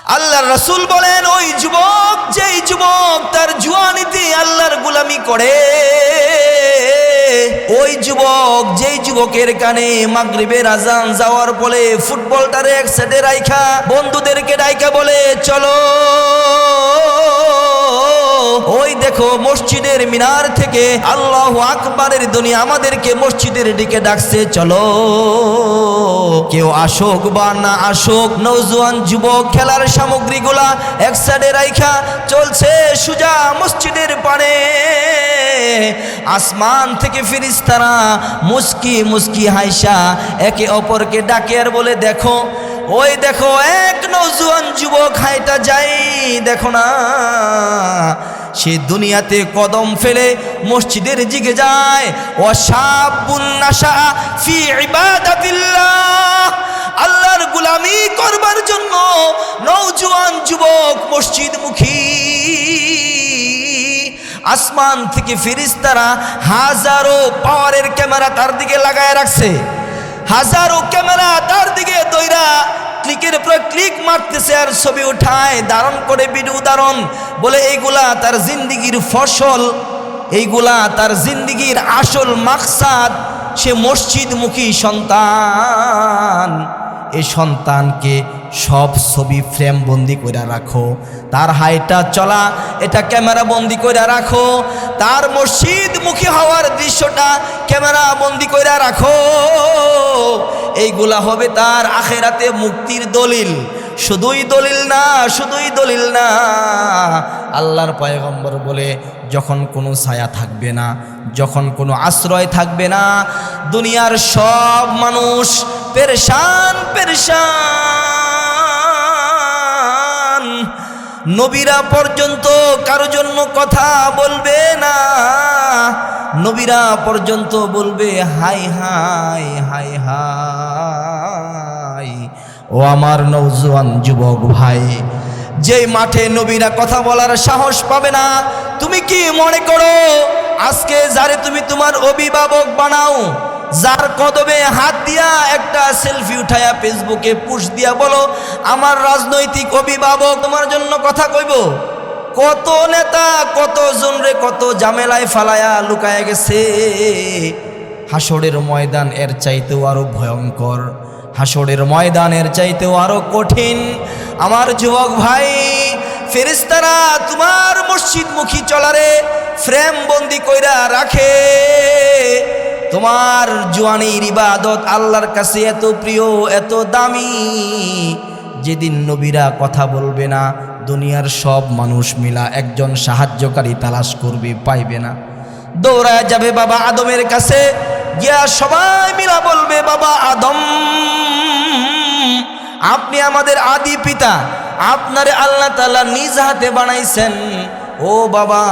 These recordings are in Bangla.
আল্লাহর রাসূল বলেন, ওই যুবক, যেই যুবক তার জুয়ানিতে আল্লাহর গোলামি করে, ওই যুবক, যেই যুবকের কানে মাগরিবের আজান যাওয়ার পরে ফুটবলটারে এক সাইডে রাইখা বন্ধুদেরকে ডাইকা বলে, চলো ওই দেখো মসজিদের মিনার থেকে আল্লাহু আকবারের ধ্বনি আমাদেরকে মসজিদের দিকে ডাকছে, চলো। কেউ আসুক বা না আসুক, নওজোয়ান যুবক খেলার সামগ্রীগুলা এক সাইডে রাইখা চলছে সুজা মসজিদের পানে। আসমান থেকে ফেরেশতারা মুস্কি মুস্কি হাইসা একে অপরকে ডাকে আর বলে, দেখো ওই দেখো এক নওজোয়ান যুবক হাইটা যায়, দেখো না সে দুনিয়াতে কদম ফেলে মসজিদের দিকে যায়। ওয়াশাবুন নাশা ফি ইবাদাতিল্লাহ, আল্লাহর গোলামি করবার জন্য নওজোয়ান যুবক মসজিদমুখী। আসমান থেকে ফেরেশতারা হাজারো পাওয়ারের ক্যামেরা তার দিকে লাগায় রাখছে, হাজারো ক্যামেরা তার দিকে দইরা ক্লিকের পর ক্লিক মারতেছে আর ছবি উঠায়, ধারণ করে ভিডিও ধারণ, বলে এইগুলা তার জিন্দিগির ফসল, এইগুলা তার জিন্দিগির আসল মাকসাদ। সে মসজিদমুখী সন্তান, এই সন্তানকে সব ছবি ফ্রেম বন্দি করে রাখো, তার হাইটা চলা এটা ক্যামেরা বন্দি করে রাখো, তার মসজিদমুখী হওয়ার দৃশ্যটা ক্যামেরা বন্দি করে রাখো। এইগুলা হবে তার আখেরাতে মুক্তির দলিল। শুধুই দলিল না, শুধুই দলিল না, আল্লাহর পয়গম্বর বলে, যখন কোনো ছায়া থাকবে না, যখন কোনো আশ্রয় থাকবে না, দুনিয়ার সব মানুষ পেরেশান পেরেশান, নবীরা পর্যন্ত কারো জন্য কথা বলবে না, নবীরা পর্যন্ত বলবে হাই হাই হাই হাই। ও আমার নওজোয়ান যুবক ভাই, যেই মাঠে নবীরা কথা বলার সাহস পাবে না, তুমি কি মনে করো আজকে যারে তুমি তোমার অভিভাবক বানাও, যার কদমে হাত দিয়া একটা সেলফি উঠায়া ফেসবুকে পোস্ট দিয়া বলো আমার রাজনৈতিক অভিভাবক, তোমার জন্য কথা কইব? কত নেতা কত জনরে কত ঝামেলায় ফালায়া লুকায়া গেছে। হাসরের ময়দান এর চাইতেও আরো ভয়ঙ্কর, হাসরের ময়দানের চাইতেও আরো কঠিন। আমার যুবক ভাই, ফেরেশতারা তোমার মসজিদমুখী চলারে ফ্রেম বন্দি কইরা রাখে। তোমার জওয়ানির ইবাদত আল্লাহর কাছে এত প্রিয়, এত দামি, যেদিন নবীরা কথা বলবে না, দুনিয়ার সব মানুষ মিলা একজন সাহায্যকারী তালাশ করবে, পাইবে না, দৌড়ায় যাবে বাবা আদমের কাছে, গিয়া সবাই মিলা বলবে, বাবা আদম, আপনি আমাদের আদি পিতা, আপনারে আল্লাহ তাআলা নিজ হাতে বানাইছেন। ও বাবা,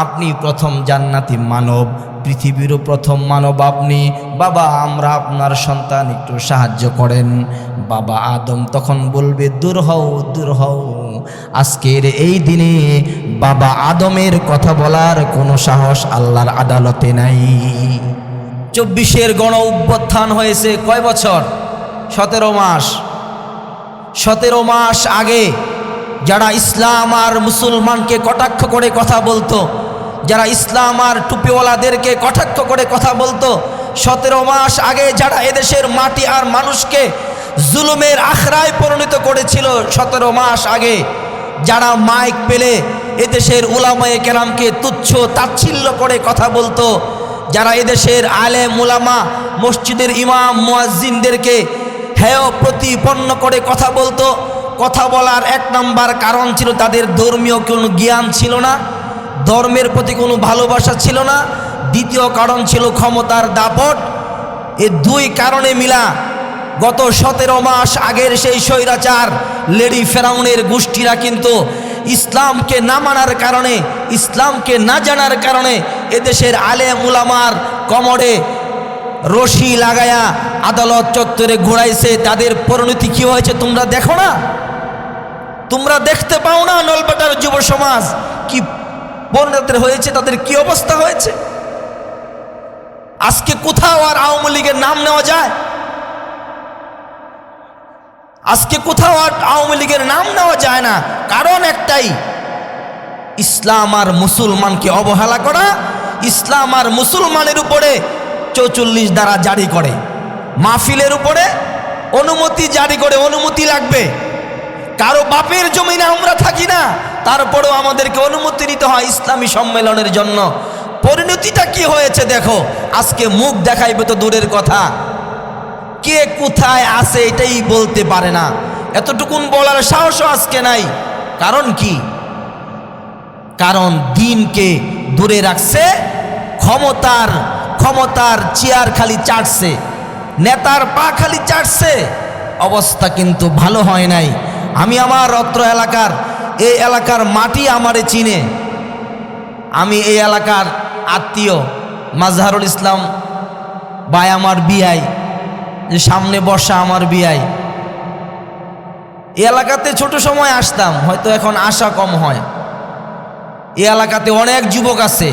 আপনি প্রথম জান্নাতি মানব, পৃথিবীরও প্রথম মানব আপনি। বাবা, আমরা আপনার সন্তান, একটু সাহায্য করেন। বাবা আদম তখন বলবে, দূর হও, দূর হও, আজকের এই দিনে বাবা আদমের কথা বলার কোনো সাহস আল্লাহর আদালতে নাই। 24-এর গণ অভ্যুত্থান হয়েছে কয় বছর? 17 মাস। 17 মাস আগে যারা ইসলাম আর মুসলমানকে কটাক্ষ করে কথা বলতো, যারা ইসলাম আর টুপিওয়ালাদেরকে কটাক্ষ করে কথা বলতো, 17 মাস আগে যারা এদেশের মাটি আর মানুষকে জুলুমের আখড়ায় পরিণত করেছিল, 17 মাস আগে যারা মাইক পেলে এদেশের উলামায়ে কেরামকে তুচ্ছ তাচ্ছিল্য করে কথা বলতো, যারা এদেশের আলেম উলামা মসজিদের ইমাম মুয়াজ্জিনদেরকে হেয় প্রতিপন্ন করে কথা বলতো, কথা বলার এক নাম্বার কারণ ছিল তাদের ধর্মীয় কোনো জ্ঞান ছিল না, ধর্মের প্রতি কোনো ভালোবাসা ছিল না। দ্বিতীয় কারণ ছিল ক্ষমতার দাপট। এই দুই কারণে মিলা গত 17 মাস আগের সেই স্বৈরাচার লেডি ফেরাউনের গোষ্ঠীরা কিন্তু ইসলামকে না মানার কারণে, ইসলামকে না জানার কারণে এদেশের আলেম উলামার কোমরে রশি লাগায়া আদালত চত্বরে ঘোরাইছে। তাদের পরিণতি কি হয়েছে তোমরা দেখো না? তোমরা দেখতে পাও না? নলবাটার যুব সমাজ কি পরিণতি হয়েছে, তাদের কি অবস্থা হয়েছে। আজকে কোথাও আর আওয়ামী লীগের নাম নেওয়া যায়? আজকে কোথাও আর আওয়ামী লীগের নাম নেওয়া যায় না, কারণ একটাই, ইসলাম আর মুসলমানকে অবহেলা করা, ইসলাম আর মুসলমানের উপরে 44 ধারা জারি করে, মাহফিলের উপরে অনুমতি জারি করে, অনুমতি লাগবে। কারো বাপের জমিনে আমরা থাকি না, তারপরেও আমাদেরকে অনুমতি নিতে হয় ইসলামী সম্মেলনের জন্য। পরিণতিটা কি হয়েছে দেখো, আজকে মুখ দেখাইবে তো দূরের কথা, কে কোথায় আছে এটাই বলতে পারে না, এতটুকুন বলার সাহসও আজকে নাই। কারণ কি? কারণ দিনকে দূরে রাখছে, ক্ষমতার চেয়ার খালি চাটছে, নেতার পা খালি চাটছে। অবস্থা কিন্তু ভালো হয় নাই। আমি আমার অত্র এলাকার, এই এলাকার মাটি আমারে চিনে, আমি এই এলাকার আত্মীয় মাজহারুল ইসলাম ভাই আমার বিআই, যে সামনে বসা আমার বিআই। এই এলাকাতে ছোট সময় আসতাম, হয়তো এখন আসা কম হয়। এই এলাকাতে অনেক যুবক আছে,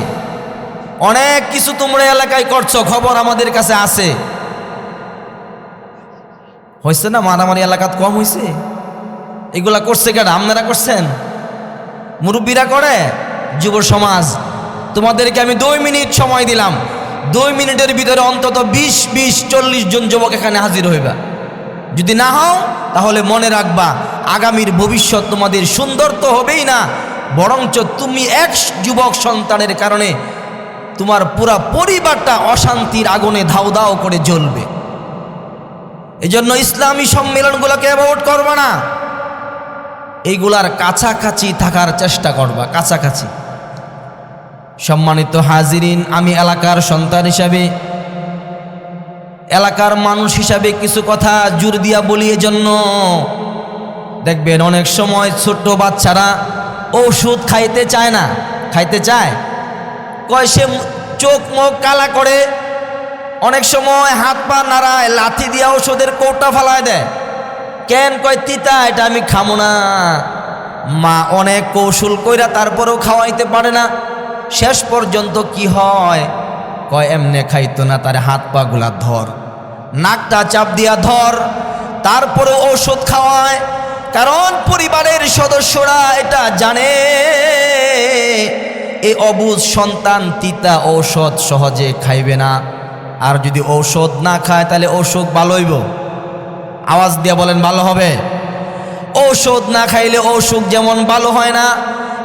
অনেক কিছু তোমরা এলাকায় করছো, খবর আমাদের কাছে আছে। হয়েছে না মারামারি এলাকাত কম হয়েছে? এগুলা করছে কেন? আপনারা করছেন? মুরব্বীরা করে? যুব সমাজ, তোমাদেরকে আমি 2 মিনিট সময় দিলাম, 2 মিনিটের ভিতরে অন্তত 20-40 জন যুবক এখানে হাজির হইবা। যদি না হও তাহলে মনে রাখবা, আগামীর ভবিষ্যৎ তোমাদের সুন্দর তো হবেই না, বরঞ্চ তুমি এক যুবক সন্তানের কারণে তোমার পুরা পরিবারটা অশান্তির আগুনে ধাউ ধাউ করে জ্বলবে। এজন্য ইসলামী সম্মেলনগুলোকে অ্যাভয়েড করবা না, এইগুলার কাছাকাছি থাকার চেষ্টা করবা, কাছাকাছি। সম্মানিত হাজিরিন, আমি এলাকার সন্তান হিসাবে, এলাকার মানুষ হিসাবে কিছু কথা জোর দিয়া বলি। এজন্য দেখবেন অনেক সময় ছোট্ট বাচ্চারা ওষুধ খাইতে চায় না, খাইতে চায়, কয় সে চোখ মুখ কালা করে, অনেক সময় হাত পা নাড়ায়, লাথি দিয়া ওষুধের কৌটা ফালায় দেয়। কেন? কয় তিতা, এটা আমি খামো না। মা অনেক কৌশল কইরা তারপরেও খাওয়াইতে পারে না। শেষ পর্যন্ত কি হয়? কয় এমনে খাইতো না, তার হাত পা গুলা ধর, নাকটা চাপ দিয়া ধর, তারপরে ঔষধ খাওয়ায়। কারণ পরিবারের সদস্যরা এটা জানে, এই অবুঝ সন্তান তিতা ঔষধ সহজে খাইবে না, আর যদি ঔষধ না খায় তাহলে অসুখ ভালো হইব? আওয়াজ দিয়া বলেন, ভালো হবে? ঔষধ না খাইলে অসুখ যেমন ভালো হয় না,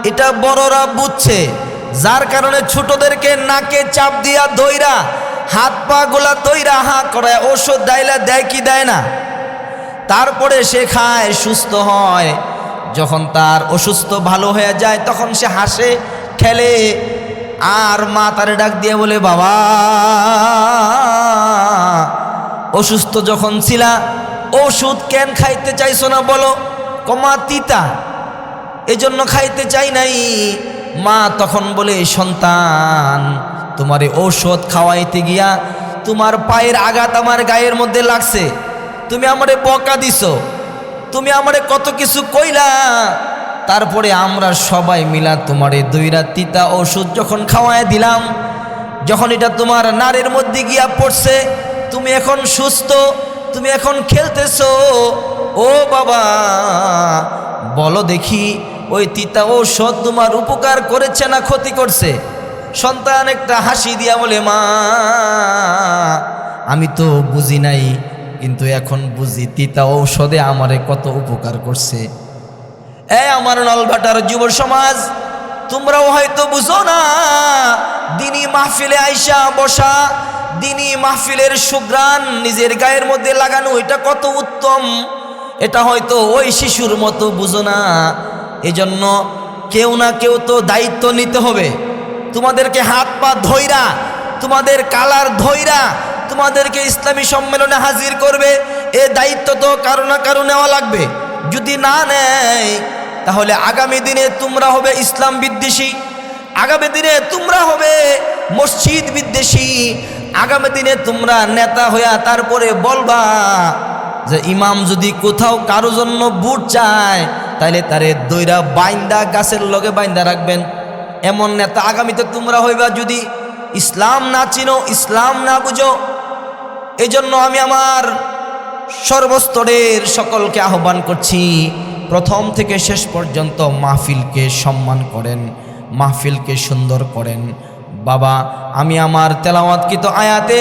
এটা বড়রা বুঝছে, যার কারণে ছোটদেরকে নাকে চাপ দিয়া দইরা, হাত পা গোলা দইরা হা করে ওষুধ দাইলা দেয় কি দেয় না, তারপরে সে খায়, সুস্থ হয়। যখন তার অসুস্থ ভালো হয়ে যায় তখন সে হাসে খেলে, আর মা তারে ডাক দিয়ে বলে, বাবা অসুস্থ যখন ছিলা ওষুধ কেন খাইতে চাইছো না বলো? কমা তিতা, এজন্য খাইতে চাই নাই। মা তখন বলে, সন্তান তোমার ঔষধ খাওয়াইতে গিয়া তোমার পায়ের আঘাত আমার গায়ের মধ্যে লাগছে, তুমি আমারে বকা দিছো, তুমি আমারে কত কিছু কইলা, তারপরে আমরা সবাই মিলা তোমারে 2 রাত তিতা ওষুধ যখন খাওয়াই দিলাম, যখন এটা তোমার নাড়ের মধ্যে গিয়া পড়ছে, তুমি এখন সুস্থ, তুমি এখন খেলতেছো। ও বাবা বলো দেখি, ওই তিতা ঔষধ তোমার উপকার করেছে না ক্ষতি করছে? সন্তান একটা হাসি দিয়া বলে, মা আমি তো বুঝি নাই, কিন্তু এখন বুঝি তিতা ঔষধে আমারে কত উপকার করছে। আমার নলভাটার যুব সমাজ, তোমরাও হয়তো বুঝো না, দিনী মাহফিলে আইসা বসা, দিনী মাহফিলের সুঘ্রাণ নিজের গায়ের মধ্যে লাগানো, এটা কত উত্তম, এটা হয়তো ওই শিশুর মতো বুঝো না। এজন্য কেউ না কেউ তো দায়িত্ব নিতে হবে। তোমাদেরকে হাত পা ধইরা, তোমাদের কালার ধইরা তোমাদেরকে ইসলামী সম্মেলনে হাজির করবে, এ দায়িত্ব তো কারো না কারো নেওয়া লাগবে। যদি না নেয় তাহলে আগামী দিনে তোমরা হবে ইসলাম বিদ্বেষী, আগামী দিনে তোমরা হবে মসজিদ বিদ্বেষী, আগামী দিনে তোমরা নেতা হইয়া তারপরে বলবা যে ইমাম যদি কোথাও কারো জন্য বুট চায় তাহলে তারে দইরা বাইন্দা গাছের লগে বাইন্দা রাখবেন। এমন নেতা আগামীতে তোমরা হইবা যদি ইসলাম না চিনো, ইসলাম না বুঝো। এই জন্য আমি আমার সর্বস্তরের সকলকে আহ্বান করছি, প্রথম থেকে শেষ পর্যন্ত মাহফিলকে সম্মান করেন, মাহফিলকে সুন্দর করেন। বাবা, আমি আমার তেলাওয়াতকৃত আয়াতে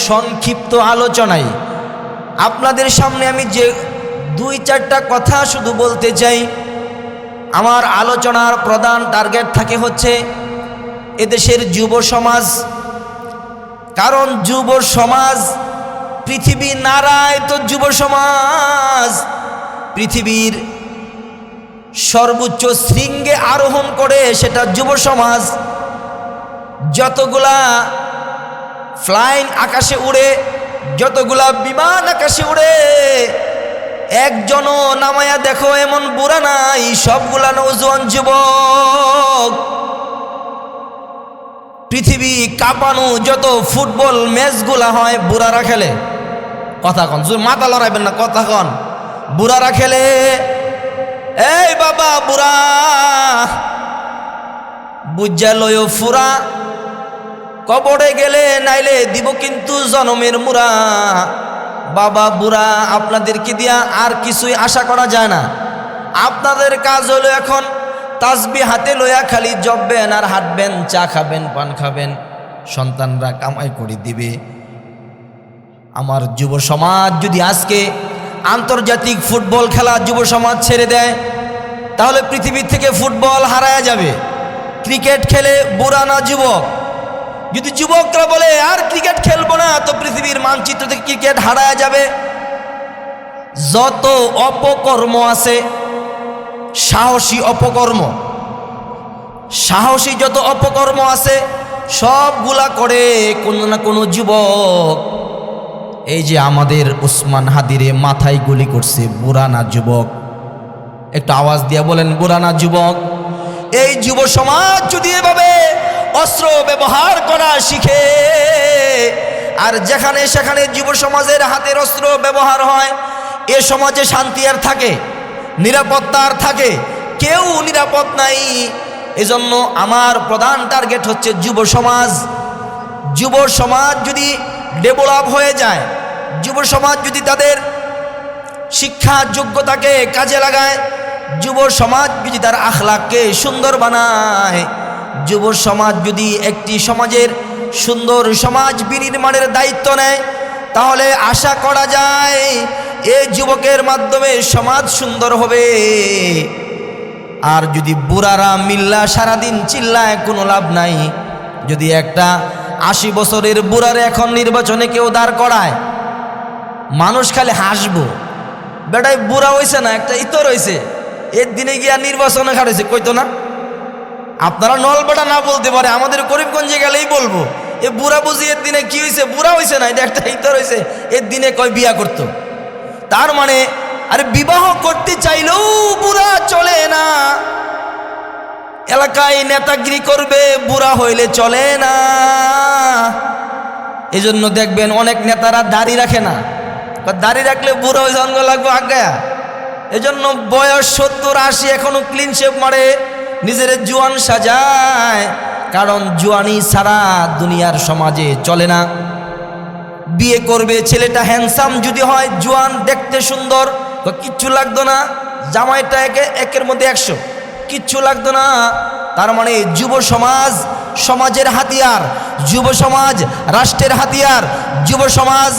সংক্ষিপ্ত আলোচনায় আপনাদের সামনে আমি যে 2-4টা কথা শুধু বলতে চাই। আমার আলোচনার প্রধান টার্গেট থাকে হচ্ছে এদেশের যুব সমাজ। কারণ যুব সমাজ পৃথিবী নাড়ায় তো যুব সমাজ পৃথিবীর সর্বোচ্চ শৃঙ্গে আরোহণ করে, সেটা যুব সমাজ। যতগুলা ফ্লাইং আকাশে উড়ে, যতগুলা বিমান আকাশে উড়ে, একজনও নামায়া দেখো এমন বুড়া নাই, সবগুলা নওজোয়ান যুবক। পৃথিবী কাঁপানো যত ফুটবল ম্যাচগুলা হয় বুড়ারা খেলে। কথা কন, মাথা লড়াইবেন না, কথা কন। বুড়ারা খেলে। এই বাবা বুড়া, বুঝা লয় ফুরা, কবরে গেলে নাইলে দিব কিন্তু জনমের মুরা। বাবা বুড়া, আপনাদেরকে দিয়া আর কিছুই আশা করা যায় না। আপনাদের কাজ হলো এখন তাসবি হাতে লইয়া খালি জপবেন আর হাঁটবেন, চা খাবেন, পান খাবেন, সন্তানরা কামাই করে দিবে। আমার যুব সমাজ যদি আজকে আন্তর্জাতিক ফুটবল খেলা যুব সমাজ ছেড়ে দেয়, তাহলে পৃথিবী থেকে ফুটবল হারায়া যাবে। ক্রিকেট খেলে বুড়া না যুবক? যদি যুবকরা বলে আর ক্রিকেট খেলবো না, তো পৃথিবীর মানচিত্র থেকে ক্রিকেট হারায়া যাবে। যত অপকর্ম আছে, সাহসী অপকর্ম, সাহসী যত অপকর্ম আছে সবগুলা করে কোনো না কোনো যুবক। এই যে আমাদের উসমান হাদিরে মাথায় গুলি করছে, বুড়া না যুবক? একটু আওয়াজ দিয়ে বলেন, বুড়া না যুবক? এই যুব সমাজ যদি এভাবে অস্ত্র ব্যবহার করা শিখে, আর যেখানে সেখানে যুব সমাজের হাতের অস্ত্র ব্যবহার হয়, এ সমাজে শান্তি আর থাকে, নিরাপত্তা আর থাকে? কেউ নিরাপদ নাই। এজন্য আমার প্রধান টার্গেট হচ্ছে যুব সমাজ। যুব সমাজ যদি ডেভেলপ হয়ে যায়, যুব সমাজ যদি তাদের শিক্ষা যোগ্যতাকে কাজে লাগায়, যুব সমাজ যদি তার আখলাককে সুন্দর বানায়, যুব সমাজ যদি একটি সমাজের সুন্দর সমাজ বিনির্মাণের দায়িত্ব নেয়, তাহলে আশা করা যায় এই যুবকের মাধ্যমে সমাজ সুন্দর হবে। আর যদি বুড়ারা মিল্লা সারাদিন চিল্লায়, কোনো লাভ নাই। যদি একটা 80 বছরের বুড়ারে এখন নির্বাচনে কেউ দাঁড় করায়, মানুষ খালি হাসবো, বেটাই বুড়া হয়েছে না, একটা ইতর হয়েছে, এর দিনে গিয়া নির্বাচনে খাড়েছে, কইতো না? আপনারা নলবেটা না বলতে পারে, আমাদের করিমগঞ্জে গেলেই বলবো, এ বুড়া বুঝি এর দিনে কি হয়েছে? বুড়া হয়েছে না, এটা একটা ইতর হয়েছে, এর দিনে কয় বিয়া করতো। তার মানে আরে বিবাহ করতে চাইলেও বুড়া চলে না, এলাকায় নেতাগিরি করবে, বুড়া হইলে চলে না। এজন্য দেখবেন অনেক নেতারা দাড়ি রাখে না, দাড়ি রাখলে বুড়া হয়ে জন্ম লাগবে আজ্ঞা। এজন্য বয়স 70-80 এখনো ক্লিন শেভ মারে, নিজের জোয়ান সাজায়। কারণ জোয়ানি ছাড়া দুনিয়ার সমাজে চলে না। বিয়ে করবে, ছেলেটা হ্যান্ডসাম যদি হয়, জোয়ান, দেখতে সুন্দর, তো কিচ্ছু লাগতো না, জামাইটা একের মধ্যে 100, কিচ্ছু লাগতো না। তার মানে যুব সমাজ সমাজের হাতিয়ার, যুব সমাজ রাষ্ট্রের হাতিয়ার, যুব সমাজ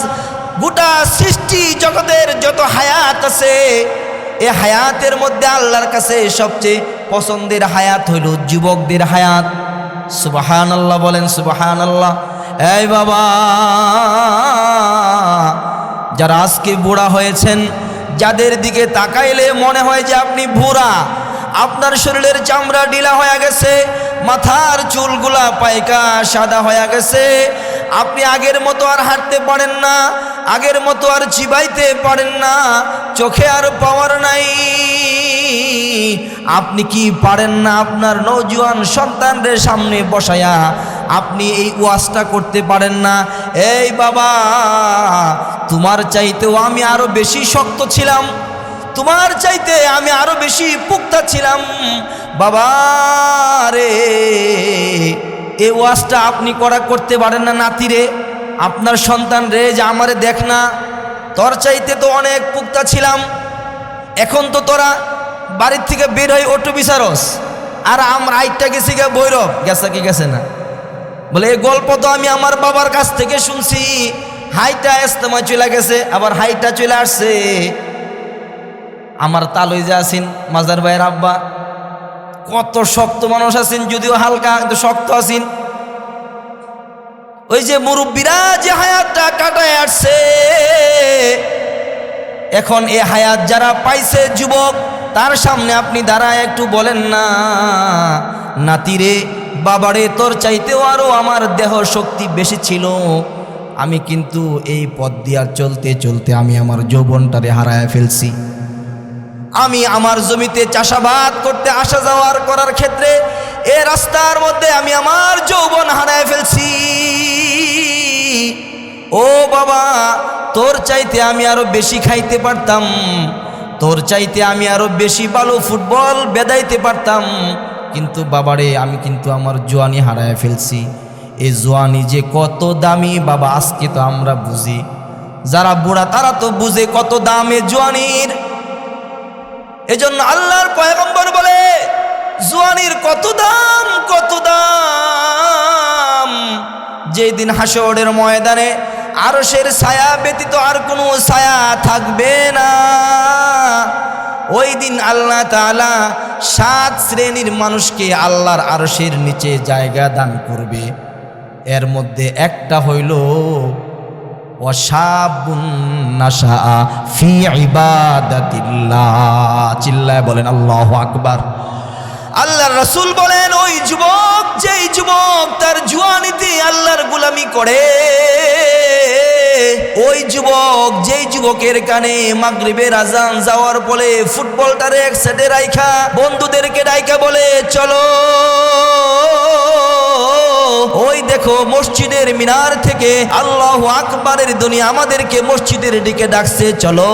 গোটা সৃষ্টি জগতের যত হায়াত আছে, এই হায়াতের মধ্যে আল্লাহর কাছে সবচেয়ে পছন্দের হায়াত হইল যুবকদের হায়াত। সুবহানাল্লাহ বলেন, সুবহানাল্লাহ। এই বাবা, যারা আজকে বুড়া হয়েছেন, যাদের দিকে তাকাইলে মনে হয় যে আপনি বুড়া, আপনার শরীরের চামড়া ঢিলা হয়ে গেছে, মাথার চুলগুলা পাইকা সাদা হয়ে গেছে, আপনি আগের মতো আর হাঁটতে পারেন না, আগের মতো আর চিবাইতে পারেন না, চোখে আর পাওয়ার নাই, আপনি কি পারেন না আপনার নওজোয়ান সন্তানদের সামনে বসায়া আপনি এই ওয়াজটা করতে পারেন না? এই বাবা, তোমার চাইতেও আমি আরো বেশি শক্ত ছিলাম, তোমার চাইতে আমি আরো বেশি পুক্তা ছিলাম বাবা রে। এই ওয়াজটা আপনি করতে পারেন না নাতিরে, আপনার সন্তান রে, যে আমারে দেখ না, তোর চাইতে তো অনেক পুক্তা ছিলাম, এখন তো তোরা বাড়ির থেকে বের হয়ে অটো বিচারস, আর আমরা আইটা গেছি গে বৈরব, গেছে কি গেছে না? বলে এই গল্প তো আমি আমার বাবার কাছ থেকে শুনছি, হাইটা ইস্তেমা চলে গেছে, আবার হাইটা চলে আসছে। আমার তালই যে আছেন মাজার ভাইয়ের আব্বা, কত শক্ত মানুষ আছেন, যদিও হালকা কিন্তু শক্ত আছেন। ওই যে মুরব্বীরা যে হায়াতটা কাটায় আসছে, এখন এ হায়াত যারা পাইছে যুবক, তার সামনে আপনি দাঁড়ায় একটু বলেন না, নাতিরে বাবারে তোর চাইতেও আরো আমার দেহ শক্তি বেশি ছিল, আমি কিন্তু এই পথ দিয়া চলতে চলতে আমি আমার যৌবনটারে হারায় ফেলছি। আমি আমার জমিতে চাষাবাদ করতে আসা যাওয়ার করার ক্ষেত্রে এ রাস্তার মধ্যে আমি আমার যৌবন হারায় ফেলছি। ও বাবা, তোর চাইতে আমি আরো বেশি খাইতে পারতাম, তোর চাইতে আমি আরো বেশি ভালো ফুটবল বেদাইতে পারতাম, কিন্তু বাবারে আমি কিন্তু আমার জোয়ানি হারায় ফেলছি। এই জোয়ানি যে কত দামি বাবা, আজকে তো আমরা বুঝি, যারা বুড়া তারা তো বুঝে কত দাম এ জোয়ানির। এজন্য আল্লাহর পয়গম্বর বলে জোয়ানির কত দাম, কত দাম। যেদিন হাসরের ময়দানে আরশের ছায়া ব্যতীত আর কোনো ছায়া থাকবে না, ওই দিন আল্লাহ তাআলা 7 শ্রেণীর মানুষকে আল্লাহর আরশের নিচে জায়গা দান করবে। এর মধ্যে একটা হইল ওয়াশাবুন নাশা ফি ইবাদাতিল্লাহ। চিল্লায় বলেন আল্লাহু আকবার। আল্লাহর রাসূল বলেন ওই যুবক, যেই যুবক তার জওয়ানিতে আল্লাহর গোলামি করে, ওই যুবক যেই যুবকের কানে মাগরিবের আজান যাওয়ার পরে ফুটবলটারে এক সাইডে রাইখা বন্ধুদেরকে ডাইকা বলে চলো, ওই দেখো মসজিদের মিনার থেকে আল্লাহু আকবারের ধ্বনি আমাদেরকে মসজিদের দিকে ডাকছে, চলো।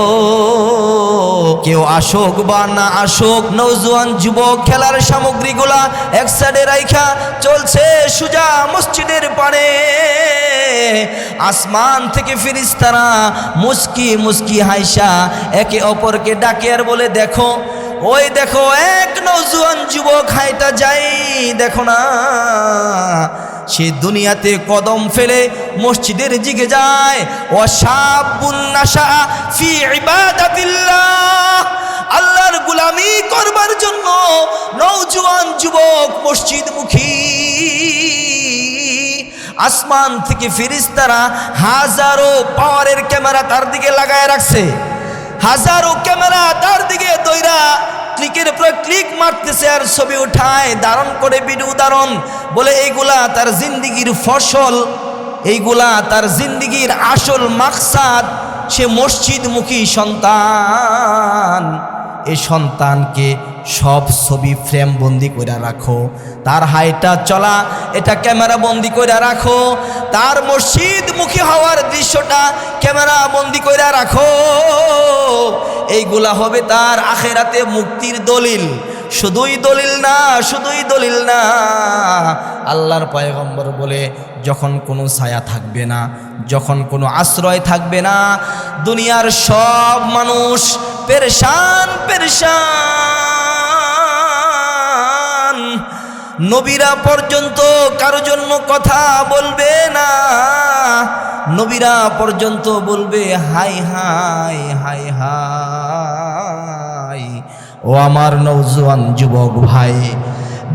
কেউ আসুক বা না আসুক, নওজোয়ান যুবক খেলার সামগ্রীগুলা এক সাইডে রাইখা চলছে সুজা মসজিদের পানে। আসমান থেকে ফেরেশতারা মুস্কি মুস্কি হাইসা একে অপরকে ডাকে আর বলে দেখো, ওই দেখো এক নওজোয়ান যুবক হাইটা যাই, দেখো না সে দুনিয়াতে কদম ফেলে মসজিদের দিকে যায়। ওয়াশাবুন নাশা ফি ইবাদাতিল্লাহ, আল্লাহর গোলামি করবার জন্য নওজোয়ান যুবক মসজিদমুখী। আসমান থেকে ফেরেশতারা হাজারো পাওয়ারের ক্যামেরা তার দিকে লাগায় রাখছে, হাজারো ক্যামেরা তার দিকে দইরা ক্লিকের পর ক্লিক মারতেছে আর ছবি উঠায়, ধারণ করে ভিডিও ধারণ, বলে এইগুলা তার জিন্দিগির ফসল, এইগুলা তার জিন্দিগির আসল মাকসাদ। সে মসজিদমুখী সন্তান, এই সন্তানকে সব ছবি ফ্রেম বন্দি করে রাখো, তার হাইটা চলা এটা ক্যামেরা বন্দি করে রাখো, তার মসজিদমুখী হওয়ার দৃশ্যটা ক্যামেরা বন্দি করে রাখো। এইগুলা হবে তার আখেরাতে মুক্তির দলিল। শুধুই দলিল না, শুধুই দলিল না, আল্লাহর পয়গম্বর বলে যখন কোনো ছায়া থাকবে না, যখন কোনো আশ্রয় থাকবে না, দুনিয়ার সব মানুষ পেরেশান পেরেশান, নবীরা পর্যন্ত কারো জন্য কথা বলবে না, নবীরা পর্যন্ত বলবে হাই হাই হাই হাই। ও আমার নওজোয়ান যুবক ভাই,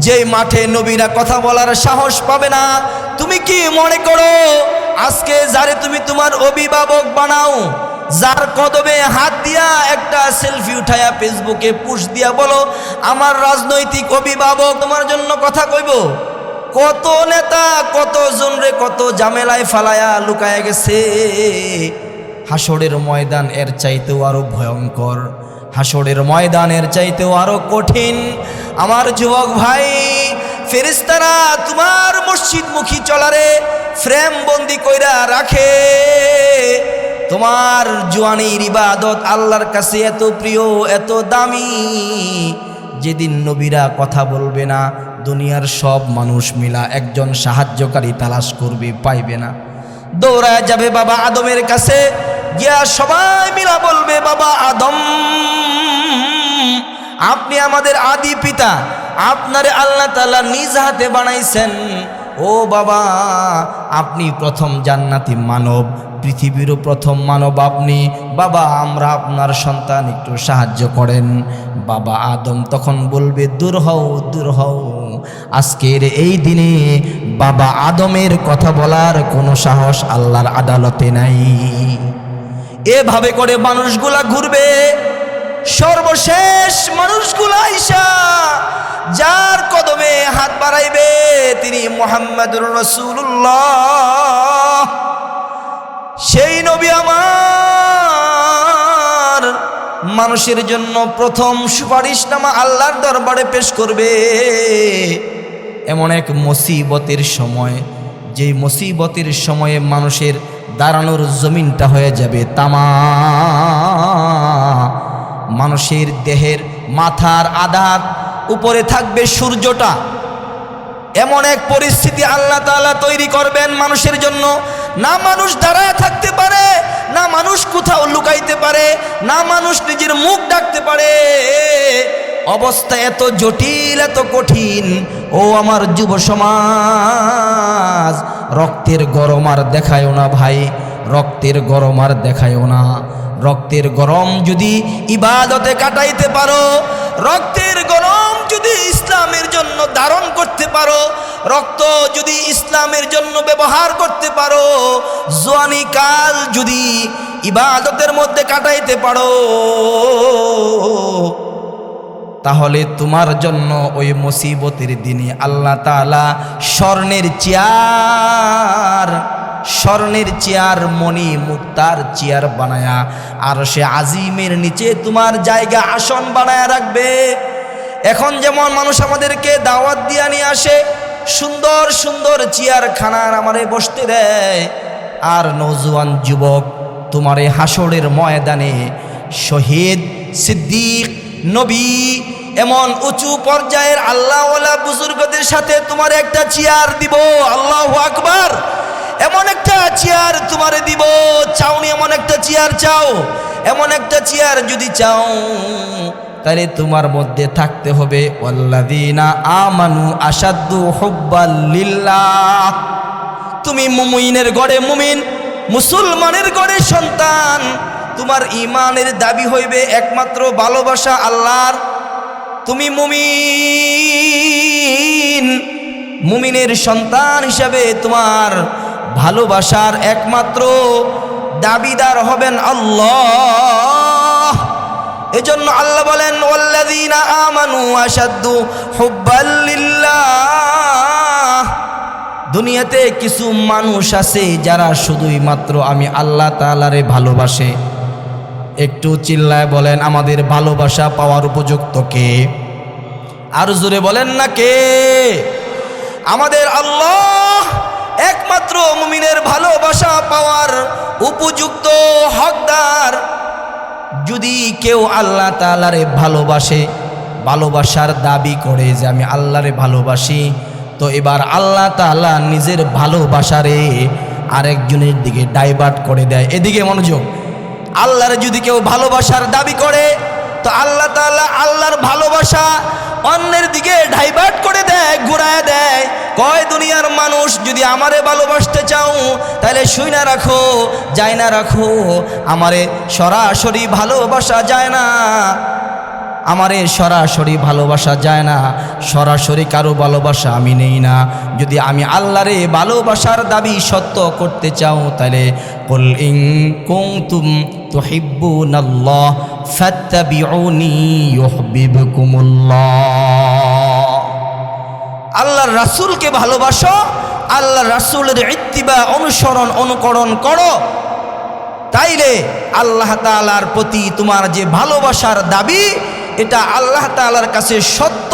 যেই মাঠে নবীরা কথা বলার সাহস পাবে না, তুমি কি মনে করো আজকে যারে তুমি তোমার অভিভাবক বানাও, যার কদমে হাত দিয়া একটা সেলফি উঠায়া ফেসবুকে পোস্ট দিয়া বলো আমার রাজনৈতিক অভিভাবক, তোমার জন্য কথা কইব? কত নেতা কত জনরে কত ঝামেলায় ফালায়া লুকায়া গেছে। হাসরের ময়দান এর চাইতেও আরো ভয়ঙ্কর, হাসরের ময়দানের চাইতেও আরো কঠিন। আমার যুবক ভাই, ফেরেশতারা তোমার মসজিদমুখী চলারে ফ্রেম বন্দি কইরা রাখে। তোমার জওয়ানির ইবাদত আল্লাহর কাছে এত প্রিয়, এত দামি, যেদিন নবীরা কথা বলবে না, দুনিয়ার সব মানুষ মিলা একজন সাহায্যকারী তালাশ করবে, পাইবে না, দৌড়ায় যাবে বাবা আদমের কাছে, গিয়া সবাই মিলা বলবে, বাবা আদম, আপনি আমাদের আদি পিতা, আপনারে আল্লাহ তাআলা নিজ হাতে বানাইছেন। ও বাবা, আপনি প্রথম জান্নাতি মানব, পৃথিবীরও প্রথম মানব আপনি। বাবা, আমরা আপনার সন্তান, একটু সাহায্য করেন। বাবা আদম তখন বলবে, দূর হও, দূর হও, আজকের এই দিনে বাবা আদমের কথা বলার কোনো সাহস আল্লাহর আদালতে নাই। এভাবে করে মানুষগুলা ঘুরবে, সর্বশেষ মানুষগুলা আইসা যার কদমে হাত বাড়াইবে তিনি মুহাম্মদুর রাসূলুল্লাহ। সেই নবী আমার মানুষের জন্য প্রথম সুপারিশনামা আল্লাহর দরবারে পেশ করবে। এমন এক মুসিবতের সময়, যেই মুসিবতের সময়ে মানুষের দাঁড়ানোর জমিনটা হয়ে যাবে তামা। মানুষের দেহের মাথার আধার উপরে থাকবে সূর্যটা। এমন এক পরিস্থিতি আল্লাহ তাআলা তৈরি করবেন মানুষের জন্য, না মানুষ দাঁড়ায় থাকতে পারে, না মানুষ কোথাও লুকাইতে পারে, না মানুষ নিজের মুখ ডাকতে পারে। অবস্থা এত জটিল, এত কঠিন। ও আমার যুব সমাজ, রক্তের গরম আর দেখায়ও না ভাই, রক্তের গরম আর দেখায়ও না। রক্তের গরম যদি ইবাদতে কাটাইতে পারো, রক্তের গরম যদি ইসলামের জন্য ধারণ করতে পারো, রক্ত যদি ইসলামের জন্য ব্যবহার করতে পারো, জওয়ানি কাল যদি ইবাদতের মধ্যে কাটাইতে পারো, তাহলে তোমার জন্য ওই মুসিবতের দিনে আল্লাহ তাআলা স্বর্ণের চেয়ার মণি মুক্তার চেয়ার বানায়া আর সে আজিমের নিচে তোমার জায়গা আসন বানায়া রাখবে। এখন যেমন মানুষ আমাদেরকে দাওয়াত দিয়া নিয়ে আসে, সুন্দর সুন্দর চেয়ার খানার আমারে বসতে দেয়, আর নওজোয়ান যুবক তোমার এই হাসরের ময়দানে শহীদ, সিদ্দিক, নবী, এমন উঁচু পর্যায়ের আল্লাহওয়ালা বুজুর্গদের সাথে তোমার একটা চেয়ার দিব। আল্লাহু আকবার। এমন একটা চেয়ার তোমারে দিব। চাওনি এমন একটা চেয়ার? চাও এমন একটা চেয়ার যদি চাও, তাহলে তোমার মধ্যে থাকতে হবে ওয়াল্লাযীনা আমানু আশাদ্দু হুব্বাল লিল্লাহ। তুমি মুমিনের ঘরে মুমিন, মুসলমানের ঘরে সন্তান। তোমার ঈমানের দাবি হইবে একমাত্র ভালোবাসা আল্লাহর। তুমি মুমিনের সন্তান হিসাবে তোমার ভালোবাসার একমাত্র দাবিদার হবেন আল্লাহ। এজন্য আল্লাহ বলেন ওয়াল্লাযীনা আমানু আশাদ্দু হুব্বাল লিল্লাহ। দুনিয়াতে কিছু মানুষ আছে যারা শুধুই মাত্র আমি আল্লাহ তাআলারে ভালোবাসে। একটু চিল্লায় বলেন, আমাদের ভালোবাসা পাওয়ার উপযুক্ত কে? আর জোরে বলেন না কে? আমাদের আল্লাহ একমাত্র মুমিনের ভালোবাসা পাওয়ার উপযুক্ত হকদার। যদি কেউ আল্লাহ তাআলারে ভালোবাসে, ভালোবাসার দাবি করে যে আমি আল্লাহরে ভালোবাসি, তো এবার আল্লাহ তাআলা নিজের ভালোবাসারে আরেকজনের দিকে ডাইভার্ট করে দেয়। এদিকে মনোযোগ। আল্লাহরে যদি কেউ ভালোবাসার দাবি করে, তো আল্লাহ তাআলা আল্লাহর ভালোবাসা অন্যের দিকে ডাইভার্ট করে দেয়, ঘুরায় দেয়। কয় দুনিয়ার মানুষ, যদি আমারে ভালোবাসতে চাও তাহলে শুইনা রাখো, যায় না রাখো, আমারে সরাসরি ভালোবাসা যায় না, আমারে সরাসরি ভালোবাসা যায় না, সরাসরি কারো ভালোবাসা আমি নেই না। যদি আমি আল্লাহরে ভালোবাসার দাবি সত্য করতে চাও, তাহলে কুল ইন কুনতুম তুহিব্বুনাল্লাহ ফাত্তাবিউনি ইউহিব্বুকুমুল্লাহ। আল্লাহর রাসূলকে ভালোবাসো, আল্লাহর রাসূলের ইত্তিবা, অনুসরণ, অনুকরণ করো, তাইলে আল্লাহ তাআলার প্রতি তোমার যে ভালোবাসার দাবি, এটা আল্লাহ তাআলার কাছে সত্য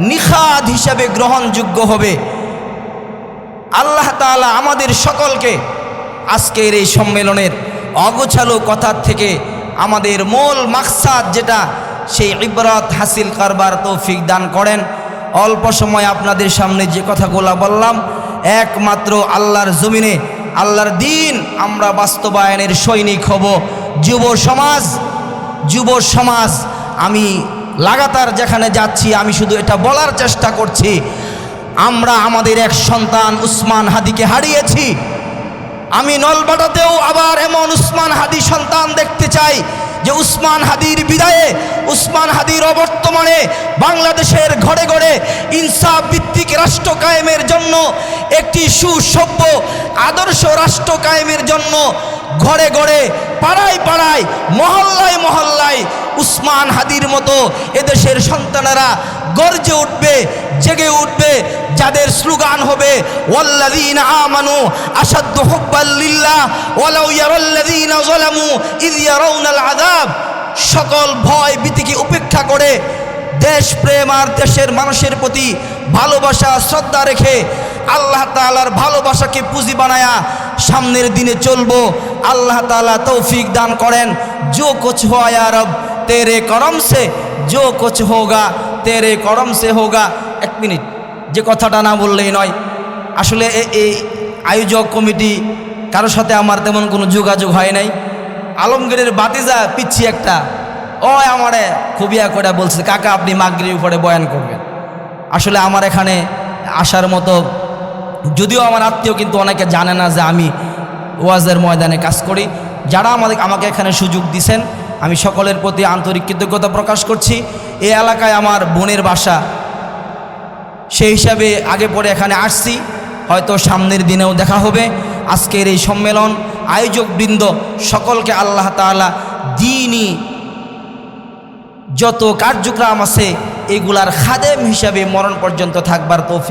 নিখাদ হিসাবে গ্রহণযোগ্য হবে। আল্লাহ তাআলা আমাদের সকলকে আজকের এই সম্মেলনের অগোছালো কথার থেকে আমাদের মূল মাকসাদ যেটা, সেই ইবরাত হাসিল করবার তৌফিক দান করেন। অল্প সময় আপনাদের সামনে যে কথাগুলো বললাম, একমাত্র আল্লাহর জমিনে আল্লাহর দিন আমরা বাস্তবায়নের সৈনিক হব। যুব সমাজ আমি লাগাতার যেখানে যাচ্ছি আমি শুধু এটা বলার চেষ্টা করছি, আমরা আমাদের এক সন্তান উসমান হাদিকে হারিয়েছি। আমি নলবাটাতেও আবার এমন উসমান হাদি সন্তান দেখতে চাই যে উসমান হাদির বিদায়ে, উসমান হাদির অবর্তমানে বাংলাদেশের ঘরে ঘরে ইনসাফ ভিত্তিক রাষ্ট্র কায়েমের জন্য, একটি সুসভ্য আদর্শ রাষ্ট্র কায়েমের জন্য ঘরে ঘরে পাড়ায় পাড়ায় মহল্লায় মহল্লায় উসমান হাদির মতো এদেশের সন্তানেরা গর্জে উঠবে, জেগে উঠবে, যাদের স্লোগান হবে ওয়াল্লাযীনা আমানু আশাদ্দু হুব্বাল লিল্লাহ ওয়ালাউ ইয়ারাল্লাযীনা যালামু ইয ইয়ারাউনাল আযাব। সকল ভয় ভীতিকে উপেক্ষা করে দেশপ্রেম আর দেশের মানুষের প্রতি ভালোবাসা শ্রদ্ধা রেখে আল্লাহ তাআলার ভালোবাসাকে পুঁজি বানায়া সামনের দিনে চলবো। আল্লাহ তাআলা তৌফিক দান করেন। जो कुछ हुआ या रब तेरे करम से, जो कुछ होगा तेरे करम से होगा। एक मिनिट, যে কথাটা না বললেই নয়। আসলে এই আয়োজক কমিটি কারোর সাথে আমার তেমন কোনো যোগাযোগ হয় নাই। আলমগীরের বাতিজা পিচ্ছি একটা আমারে খুবিয়া করে বলছে, কাকা আপনি মাগরিবের উপরে বয়ান করবেন। আসলে আমার এখানে আসার মতো, যদিও আমার আত্মীয়, কিন্তু অনেকে জানে না যে আমি ওয়াজের ময়দানে কাজ করি। যারা আমাকে এখানে সুযোগ দিছেন আমি সকলের প্রতি আন্তরিক কৃতজ্ঞতা প্রকাশ করছি। এই এলাকায় আমার বোনের বাসা, সেই হিসাবে আগে পরে এখানে আসছি, হয়তো সামনের দিনেও দেখা হবে। আজকের এই সম্মেলন আয়োজকবৃন্দ সকলকে আল্লাহ তাআলা দ্বীনি যত কার্যক্রম আছে এগুলার খাদেম হিসাবে মরণ পর্যন্ত থাকবার তৌফিক